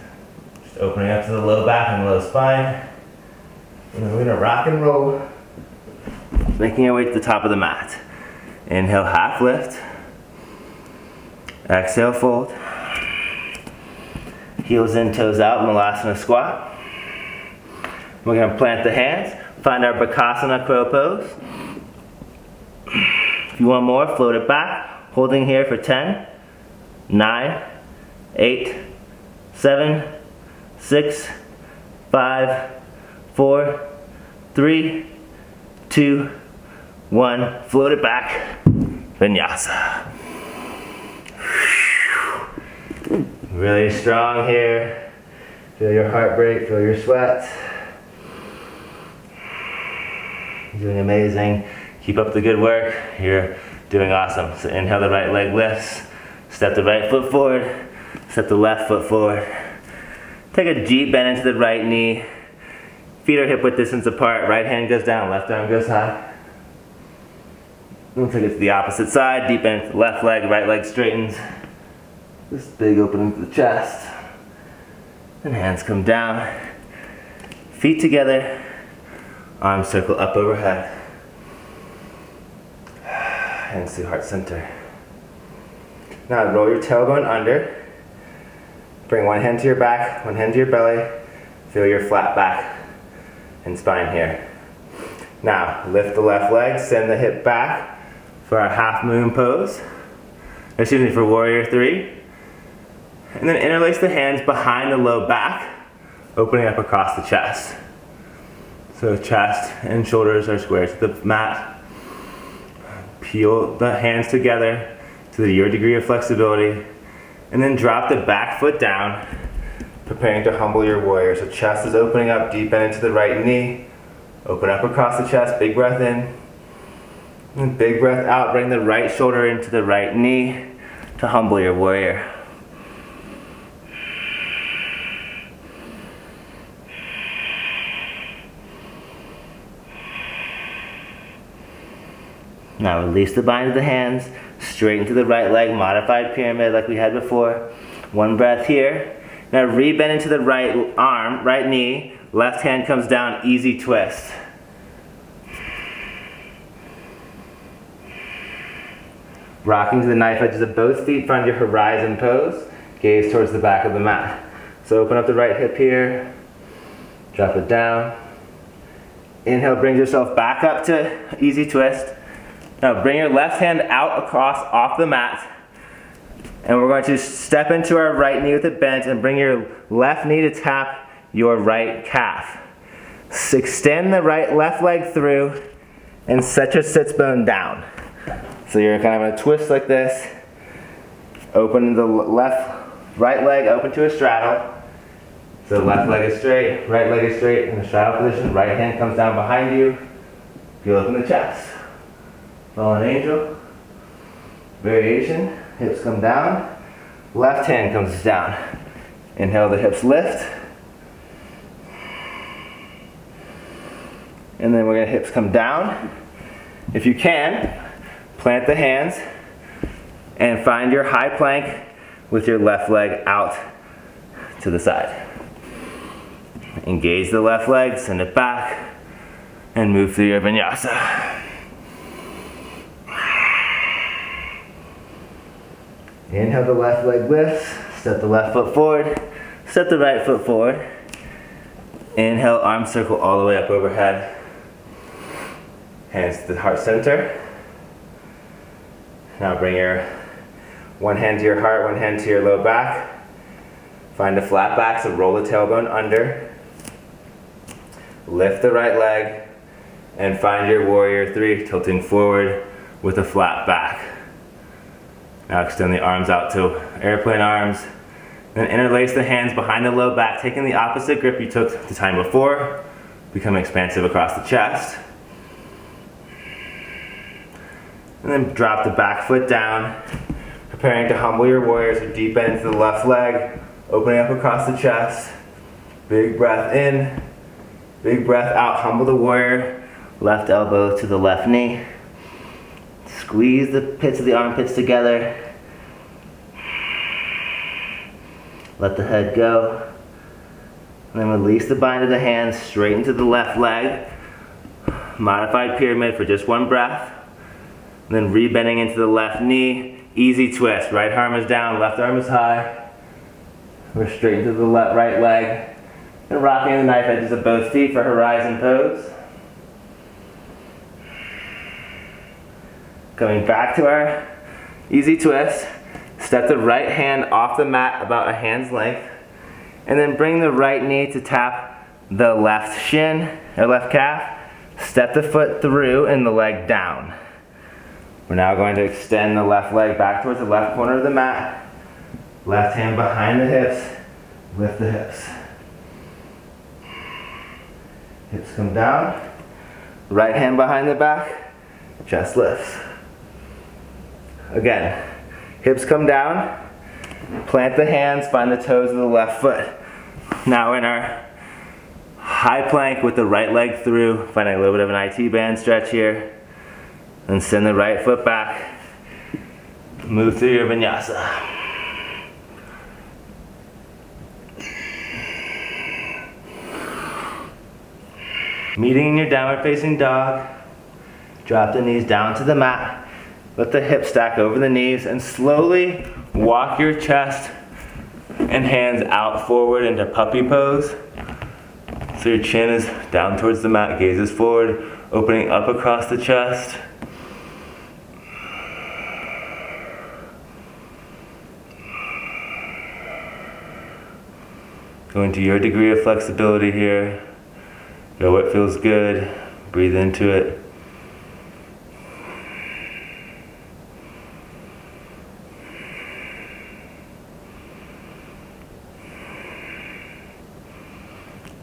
Just opening up to the low back and low spine. And then we're going to rock and roll. Making our way to the top of the mat. Inhale, half lift. Exhale, fold. Heels in, toes out, malasana squat. We're going to plant the hands. Find our bakasana crow pose. If you want more, float it back. Holding here for 10, 9, 8, 7, 6, 5, 4, 3, 2, 1. Float it back. Vinyasa. Really strong here. Feel your heart break, feel your sweat. You're doing amazing. Keep up the good work. You're doing awesome. So inhale, the right leg lifts. Step the right foot forward. Step the left foot forward. Take a deep bend into the right knee. Feet are hip width distance apart. Right hand goes down, left arm goes high. Then take it to the opposite side. Deep bend into the left leg, right leg straightens. This big opening to the chest. And hands come down. Feet together. Arms circle up overhead. Hands to heart center. Now roll your tailbone under. Bring one hand to your back, one hand to your belly. Feel your flat back and spine here. Now lift the left leg, send the hip back for our half moon pose. Excuse me, for warrior 3. And then interlace the hands behind the low back, opening up across the chest. So chest and shoulders are square to the mat. Peel the hands together to your degree of flexibility, and then drop the back foot down, preparing to humble your warrior. So chest is opening up, deep bend into the right knee, open up across the chest, big breath in, and big breath out. Bring the right shoulder into the right knee to humble your warrior. Now release the bind of the hands, straighten to the right leg, modified pyramid like we had before. One breath here. Now re-bend into the right arm, right knee, left hand comes down, easy twist. Rocking to the knife edges of both feet, find your horizon pose, gaze towards the back of the mat. So open up the right hip here, drop it down. Inhale, bring yourself back up to easy twist. Now bring your left hand out across off the mat, and we're going to step into our right knee with a bend and bring your left knee to tap your right calf. Extend the left leg through and set your sits bone down. So you're kind of going to twist like this, open the right leg open to a straddle. So left leg is straight, right leg is straight in the straddle position, right hand comes down behind you, peel open the chest. Fallen angel, variation, hips come down, left hand comes down. Inhale, the hips lift. And then we're going to hips come down. If you can, plant the hands and find your high plank with your left leg out to the side. Engage the left leg, send it back, and move through your vinyasa. Inhale, the left leg lifts, step the left foot forward, step the right foot forward. Inhale, arm circle all the way up overhead. Hands to the heart center. Now bring your one hand to your heart, one hand to your low back. Find a flat back, so roll the tailbone under. Lift the right leg and find your warrior three, tilting forward with a flat back. Now extend the arms out to airplane arms. Then interlace the hands behind the low back, taking the opposite grip you took the time before. Become expansive across the chest. And then drop the back foot down, preparing to humble your warrior. So deep bend into the left leg, opening up across the chest. Big breath in, big breath out, humble the warrior. Left elbow to the left knee. Squeeze the pits of the armpits together. Let the head go. And then release the bind of the hands, straighten to the left leg. Modified pyramid for just one breath. And then re-bending into the left knee. Easy twist. Right arm is down, left arm is high. We're straight into the right leg. And rocking the knife edges of both feet for horizon pose. Coming back to our easy twist, step the right hand off the mat about a hand's length, and then bring the right knee to tap the left shin or left calf. Step the foot through and the leg down. We're now going to extend the left leg back towards the left corner of the mat. Left hand behind the hips, lift the hips. Hips come down, right hand behind the back, chest lifts. Again, hips come down, plant the hands, find the toes of the left foot. Now in our high plank with the right leg through, finding a little bit of an IT band stretch here. And send the right foot back. Move through your vinyasa. Meeting in your downward facing dog. Drop the knees down to the mat. Let the hips stack over the knees and slowly walk your chest and hands out forward into puppy pose. So your chin is down towards the mat, gaze is forward, opening up across the chest. Go into your degree of flexibility here. Go what feels good. Breathe into it.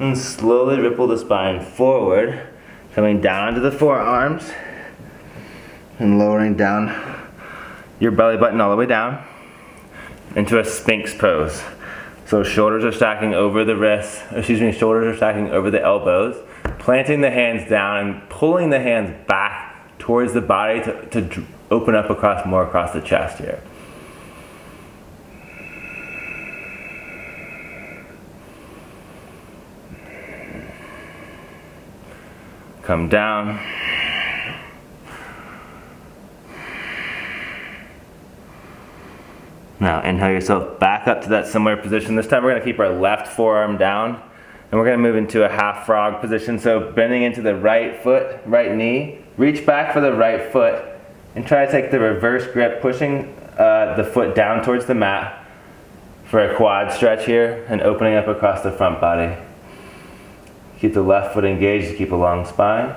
And slowly ripple the spine forward, coming down onto the forearms and lowering down your belly button all the way down into a Sphinx pose. So shoulders are stacking over the wrists, shoulders are stacking over the elbows, planting the hands down and pulling the hands back towards the body to open up more across the chest here. Come down. Now inhale yourself back up to that similar position. This time we're going to keep our left forearm down and we're going to move into a half frog position. So bending into the right foot, right knee, reach back for the right foot and try to take the reverse grip, pushing the foot down towards the mat for a quad stretch here and opening up across the front body. Keep the left foot engaged to keep a long spine.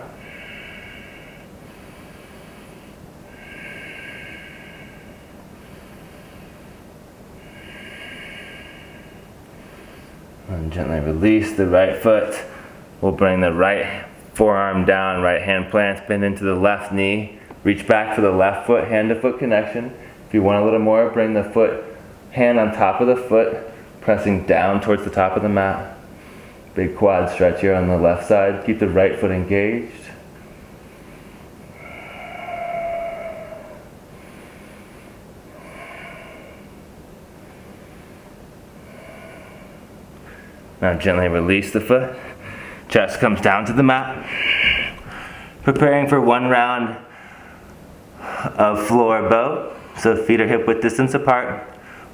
And gently release the right foot. We'll bring the right forearm down, right hand plants, bend into the left knee. Reach back for the left foot, hand to foot connection. If you want a little more, bring the hand on top of the foot, pressing down towards the top of the mat. Big quad stretch here on the left side. Keep the right foot engaged. Now gently release the foot. Chest comes down to the mat. Preparing for one round of floor bow. So feet are hip width distance apart.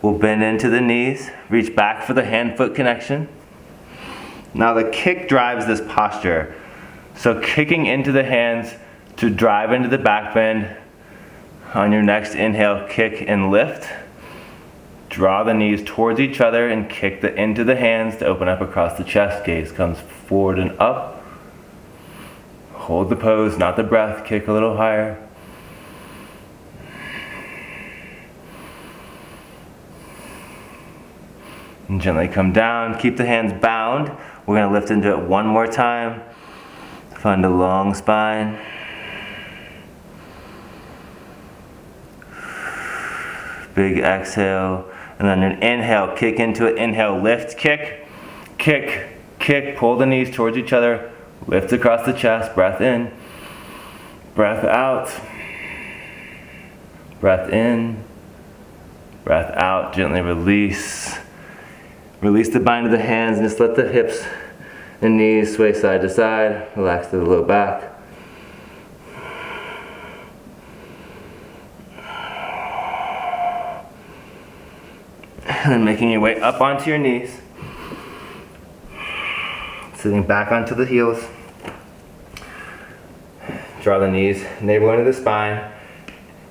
We'll bend into the knees. Reach back for the hand-foot connection. Now the kick drives this posture. So kicking into the hands to drive into the back bend. On your next inhale, kick and lift. Draw the knees towards each other and kick into the hands to open up across the chest. Gaze comes forward and up. Hold the pose, not the breath. Kick a little higher. And gently come down. Keep the hands bound. We're going to lift into it one more time. Find a long spine. Big exhale. And then an inhale, kick into it. Inhale, lift, kick, kick, kick. Pull the knees towards each other. Lift across the chest. Breath in. Breath out. Breath in. Breath out. Gently release. Release the bind of the hands and just let the hips and knees sway side to side. Relax to the low back. And then making your way up onto your knees. Sitting back onto the heels. Draw the knees, navel into the spine.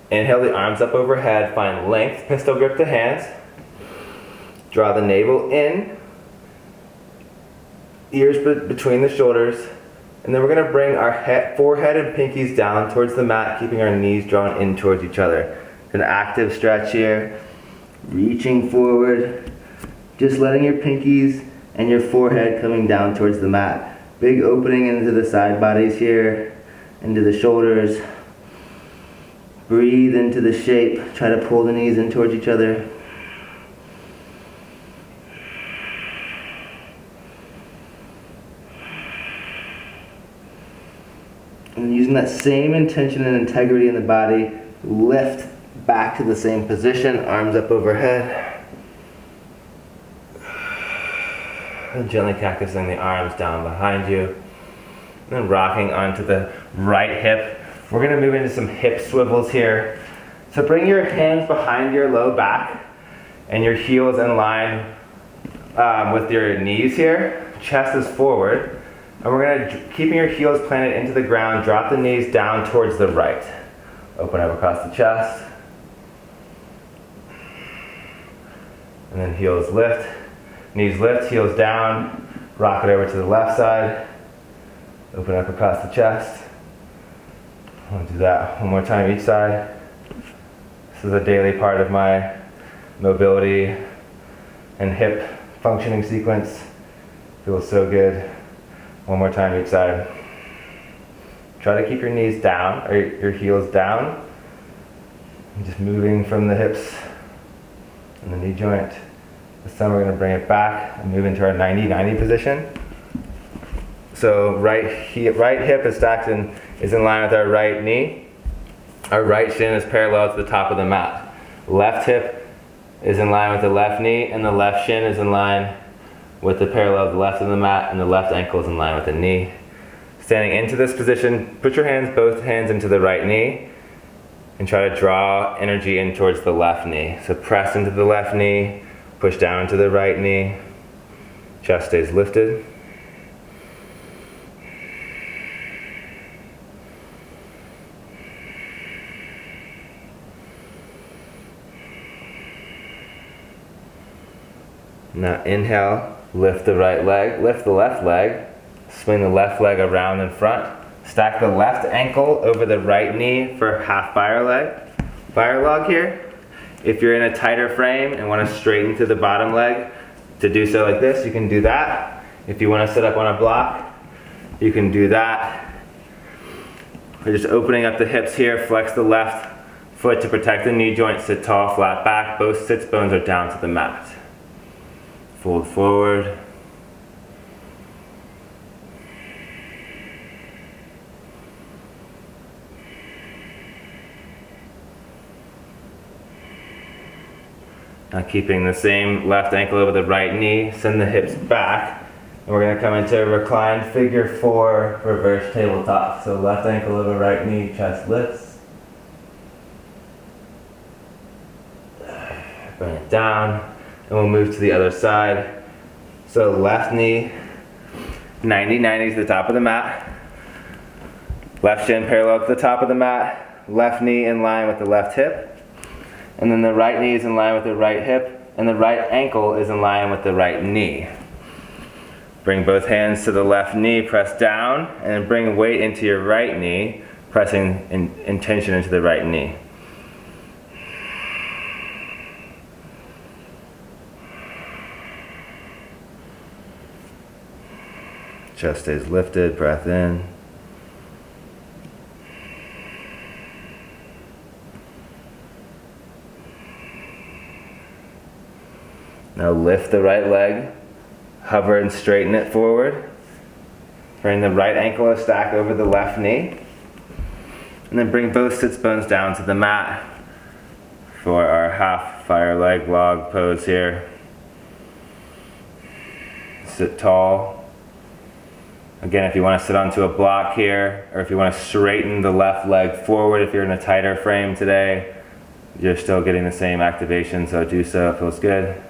Inhale the arms up overhead. Find length, pistol grip the hands. Draw the navel in. Ears between the shoulders. And then we're going to bring our forehead and pinkies down towards the mat, keeping our knees drawn in towards each other. An active stretch here. Reaching forward, just letting your pinkies and your forehead coming down towards the mat. Big opening into the side bodies here, into the shoulders. Breathe into the shape. Try to pull the knees in towards each other. And using that same intention and integrity in the body, lift back to the same position, arms up overhead. And gently cactusing the arms down behind you. And then rocking onto the right hip. We're going to move into some hip swivels here. So bring your hands behind your low back and your heels in line with your knees here. Chest is forward. And we're going to, keeping your heels planted into the ground, drop the knees down towards the right. Open up across the chest. And then heels lift, knees lift, heels down, rock it over to the left side, open up across the chest. I'll do that one more time each side. This is a daily part of my mobility and hip functioning sequence. Feels so good. One more time each side. Try to keep your knees down, or your heels down. And just moving from the hips and the knee joint. This time we're going to bring it back and move into our 90-90 position. So right hip is stacked and is in line with our right knee. Our right shin is parallel to the top of the mat. Left hip is in line with the left knee, and the left shin is in line with the parallel of the left of the mat, and the left ankle is in line with the knee. Standing into this position, put your hands, both hands into the right knee, and try to draw energy in towards the left knee. So press into the left knee, push down into the right knee, chest stays lifted. Now inhale, lift the right leg, lift the left leg, swing the left leg around in front, stack the left ankle over the right knee for half fire log here. If you're in a tighter frame and want to straighten to the bottom leg, to do so like this, you can do that. If you want to sit up on a block, you can do that. We're just opening up the hips here, flex the left foot to protect the knee joint, sit tall, flat back, both sits bones are down to the mat. Fold forward. Now keeping the same left ankle over the right knee, send the hips back. And we're going to come into a reclined figure 4 reverse tabletop. So left ankle over right knee, chest lifts. Bring it down. And we'll move to the other side. So left knee, 90-90 to the top of the mat. Left shin parallel to the top of the mat. Left knee in line with the left hip. And then the right knee is in line with the right hip. And the right ankle is in line with the right knee. Bring both hands to the left knee, press down, and then bring weight into your right knee, pressing intention into the right knee. Chest stays lifted, breath in. Now lift the right leg, hover and straighten it forward. Bring the right ankle a stack over the left knee. And then bring both sits bones down to the mat for our half fire leg log pose here. Sit tall. Again, if you want to sit onto a block here, or if you want to straighten the left leg forward, if you're in a tighter frame today, you're still getting the same activation, so do so, it feels good.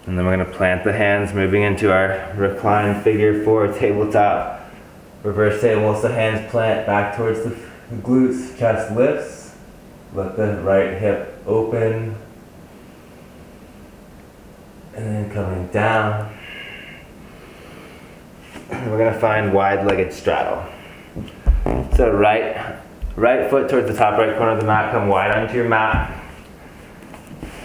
And then we're going to plant the hands, moving into our reclined figure 4 tabletop. Reverse table, so hands plant back towards the glutes, chest lifts. Let the right hip open. And then coming down. And we're going to find wide-legged straddle. So right foot towards the top right corner of the mat, come wide onto your mat.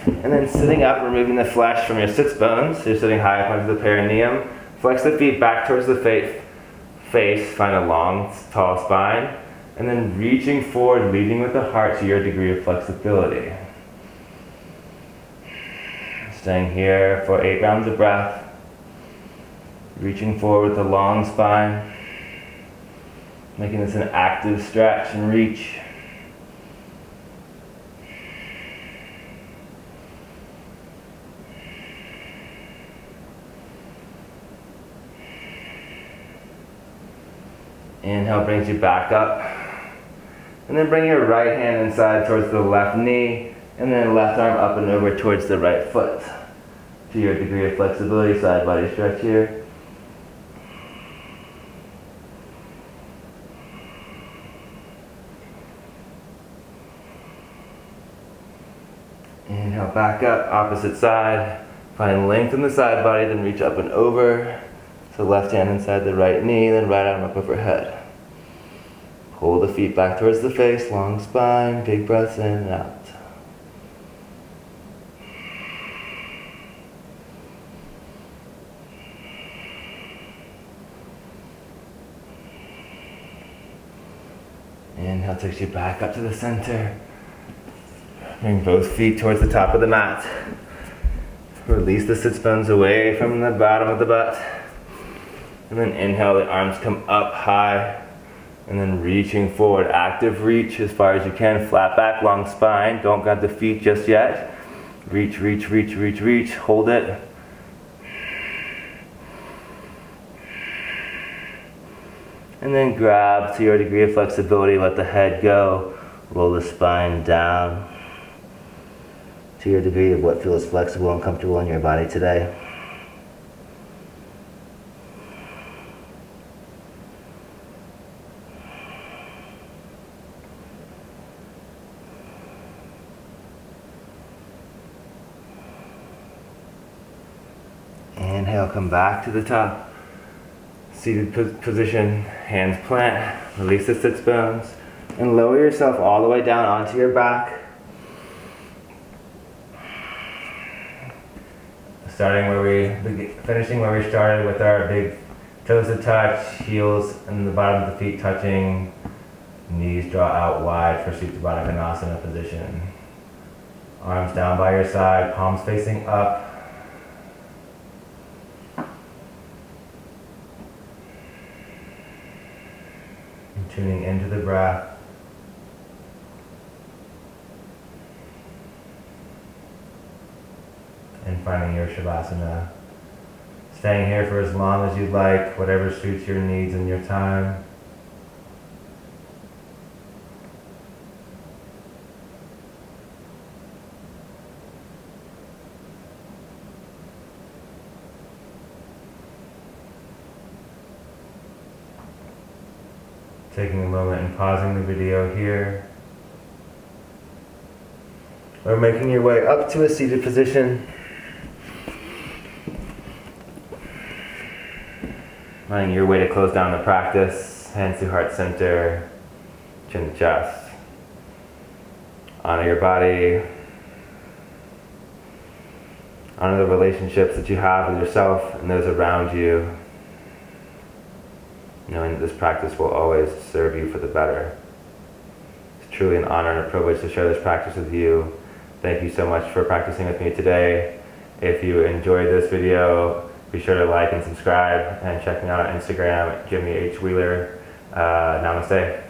And then sitting up, removing the flesh from your sits bones. So you're sitting high up onto the perineum. Flex the feet back towards the face. Find a long, tall spine. And then reaching forward, leading with the heart to your degree of flexibility. Staying here for 8 rounds of breath. Reaching forward with a long spine. Making this an active stretch and reach. Inhale brings you back up. And then bring your right hand inside towards the left knee, and then left arm up and over towards the right foot. To your degree of flexibility, side body stretch here. Inhale back up, opposite side. Find length in the side body, then reach up and over. So left hand inside the right knee, then right arm up overhead. Pull the feet back towards the face, long spine, big breaths in and out. Inhale takes you back up to the center. Bring both feet towards the top of the mat. Release the sits bones away from the bottom of the butt. And then inhale, the arms come up high. And then reaching forward, active reach as far as you can. Flat back, long spine. Don't grab the feet just yet. Reach, reach, reach, reach, reach. Hold it. And then grab to your degree of flexibility. Let the head go. Roll the spine down to your degree of what feels flexible and comfortable in your body today. Inhale, come back to the top. Seated position, hands plant, release the sits bones, and lower yourself all the way down onto your back. Finishing where we started with our big toes to touch, heels and the bottom of the feet touching, knees draw out wide for Supta Baddha Konasana position. Arms down by your side, palms facing up. Tuning into the breath. And finding your shavasana. Staying here for as long as you'd like, whatever suits your needs and your time. Taking a moment and pausing the video here. Or making your way up to a seated position. Finding your way to close down the practice. Hands to heart center, chin to chest. Honor your body. Honor the relationships that you have with yourself and those around you. Knowing that this practice will always serve you for the better. It's truly an honor and a privilege to share this practice with you. Thank you so much for practicing with me today. If you enjoyed this video, be sure to like and subscribe and check me out on Instagram at Jimmy H. Wheeler. Namaste.